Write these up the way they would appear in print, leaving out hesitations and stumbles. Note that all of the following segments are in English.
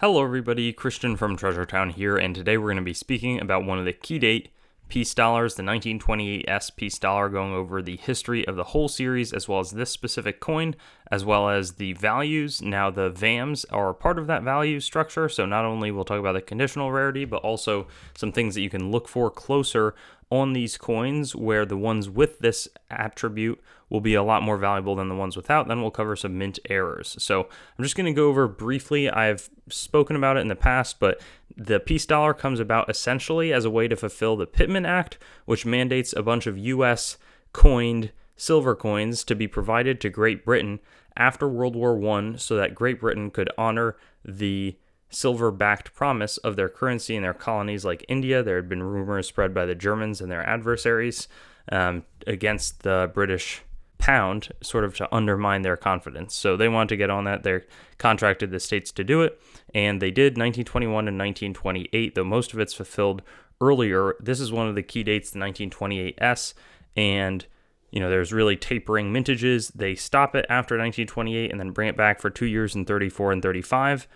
Hello everybody, Christian from Treasure Town here, and today we're going to be speaking about one of the key date peace dollars, the 1928S peace dollar, going over the history of the whole series as well as this specific coin, as well as the values. Now the VAMs are part of that value structure, so not only we'll talk about the conditional rarity, but also some things that you can look for closer on these coins, where the ones with this attribute will be a lot more valuable than the ones without. Then we'll cover some mint errors. So I'm just going to go over briefly. I've spoken about it in the past, but the peace dollar comes about essentially as a way to fulfill the Pittman Act, which mandates a bunch of U.S. coined silver coins to be provided to Great Britain after World War I, so that Great Britain could honor the silver-backed promise of their currency in their colonies like India. There had been rumors spread by the Germans and their adversaries against the British pound, sort of to undermine their confidence. So they wanted to get on that. They contracted the states to do it, and they did 1921 and 1928, though most of it's fulfilled earlier. This is one of the key dates, the 1928S, and there's really tapering mintages. They stop it after 1928 and then bring it back for 2 years in 34 and 35.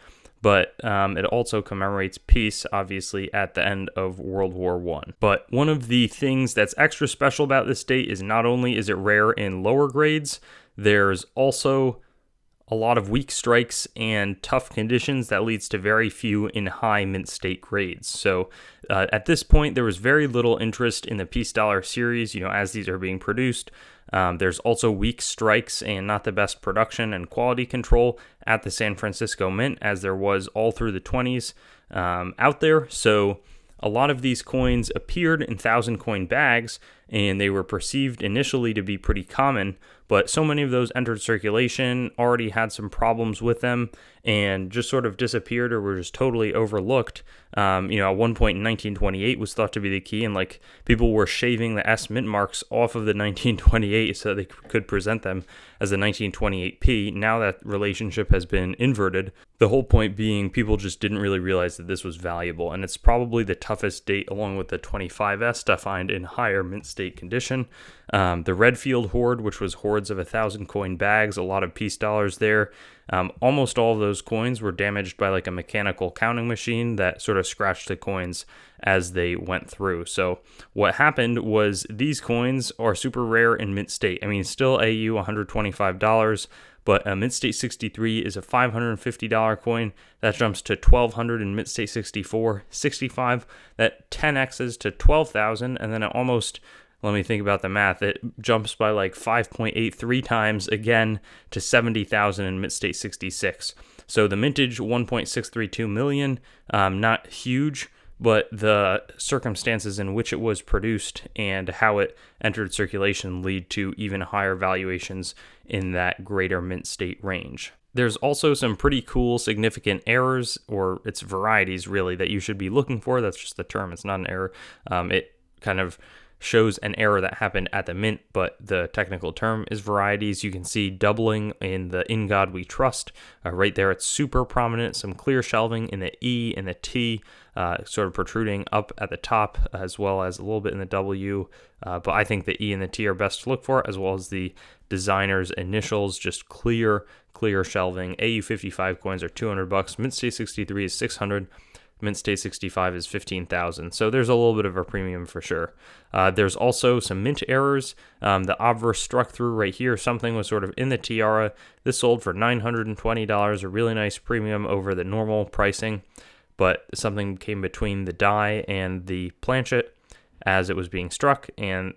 But it also commemorates peace, obviously, at the end of World War I. But one of the things that's extra special about this date is not only is it rare in lower grades, there's also a lot of weak strikes and tough conditions that leads to very few in high mint state grades. So at this point, there was very little interest in the peace dollar series, as these are being produced. There's also weak strikes and not the best production and quality control at the San Francisco Mint, as there was all through the 20s out there. So a lot of these coins appeared in 1,000-coin bags, and they were perceived initially to be pretty common, but so many of those entered circulation, already had some problems with them, and just sort of disappeared or were just totally overlooked. At one point in 1928 was thought to be the key, and people were shaving the S mint marks off of the 1928 so they could present them as the 1928P. Now that relationship has been inverted. The whole point being people just didn't really realize that this was valuable, and it's probably the toughest date along with the 25S to find in higher mint state condition. The Redfield hoard, which was hordes of 1,000-coin bags, a lot of peace dollars there. Almost all of those coins were damaged by a mechanical counting machine that sort of scratched the coins as they went through. So what happened was these coins are super rare in mint state. I mean, still AU $125, but a mint state 63 is a $550 coin. That jumps to $1,200 in mint state 64, 65. That 10x's to $12,000, and then it almost, let me think about the math, it jumps by 5.83 times again to $70,000 in mint state 66. So the mintage 1.632 million, not huge, but the circumstances in which it was produced and how it entered circulation lead to even higher valuations in that greater mint state range. There's also some pretty cool significant errors, or it's varieties really, that you should be looking for. That's just the term, it's not an error. It kind of shows an error that happened at the mint, but the technical term is varieties. You can see doubling in the In God We Trust. Right there, it's super prominent. Some clear shelving in the E and the T, sort of protruding up at the top, as well as a little bit in the W. But I think the E and the T are best to look for, as well as the designer's initials, just clear shelving. AU55 coins are $200. Mint State 63 is $600. Mint State 65 is $15,000. So there's a little bit of a premium for sure. There's also some mint errors. The obverse struck through right here. Something was sort of in the tiara. This sold for $920, a really nice premium over the normal pricing, but something came between the die and the planchet as it was being struck, and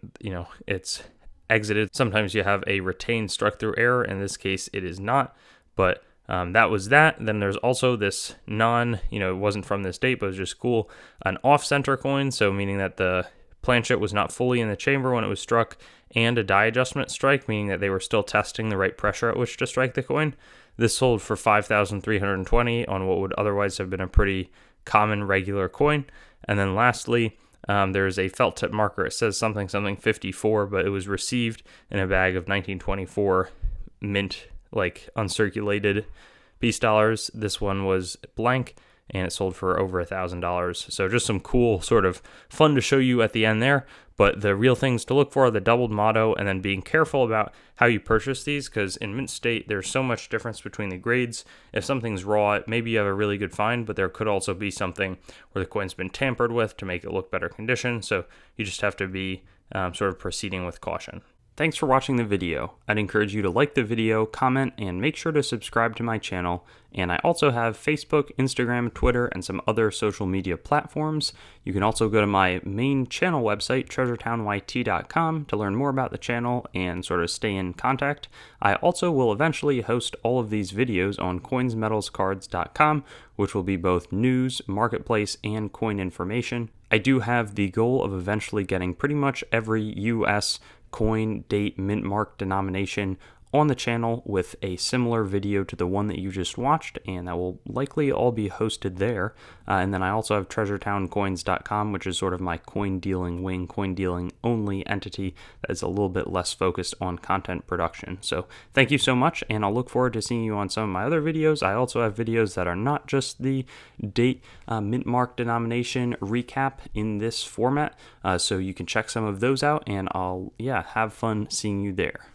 it's exited. Sometimes you have a retained struck through error. In this case, it is not, but that was that. Then there's also this it wasn't from this date, but it was just cool, an off-center coin, so meaning that the planchet was not fully in the chamber when it was struck, and a die adjustment strike, meaning that they were still testing the right pressure at which to strike the coin. This sold for $5,320 on what would otherwise have been a pretty common regular coin. And then lastly, there's a felt tip marker. It says something 54, but it was received in a bag of 1924 mint, uncirculated peace dollars. This one was blank, and it sold for over $1,000. So just some cool sort of fun to show you at the end there. But the real things to look for are the doubled motto, and then being careful about how you purchase these, because in mint state, there's so much difference between the grades. If something's raw, maybe you have a really good find, but there could also be something where the coin's been tampered with to make it look better condition. So you just have to be sort of proceeding with caution. Thanks for watching the video. I'd encourage you to like the video, comment, and make sure to subscribe to my channel. And I also have Facebook, Instagram, Twitter, and some other social media platforms. You can also go to my main channel website, treasuretownYT.com, to learn more about the channel and sort of stay in contact. I also will eventually host all of these videos on coinsmetalscards.com, which will be both news, marketplace, and coin information. I do have the goal of eventually getting pretty much every US coin, date, mint mark, denomination on the channel with a similar video to the one that you just watched, and that will likely all be hosted there. And then I also have treasuretowncoins.com, which is sort of my coin dealing wing, coin dealing only entity that is a little bit less focused on content production. So thank you so much, and I'll look forward to seeing you on some of my other videos. I also have videos that are not just the date, mint mark, denomination recap in this format, so you can check some of those out, and I'll have fun seeing you there.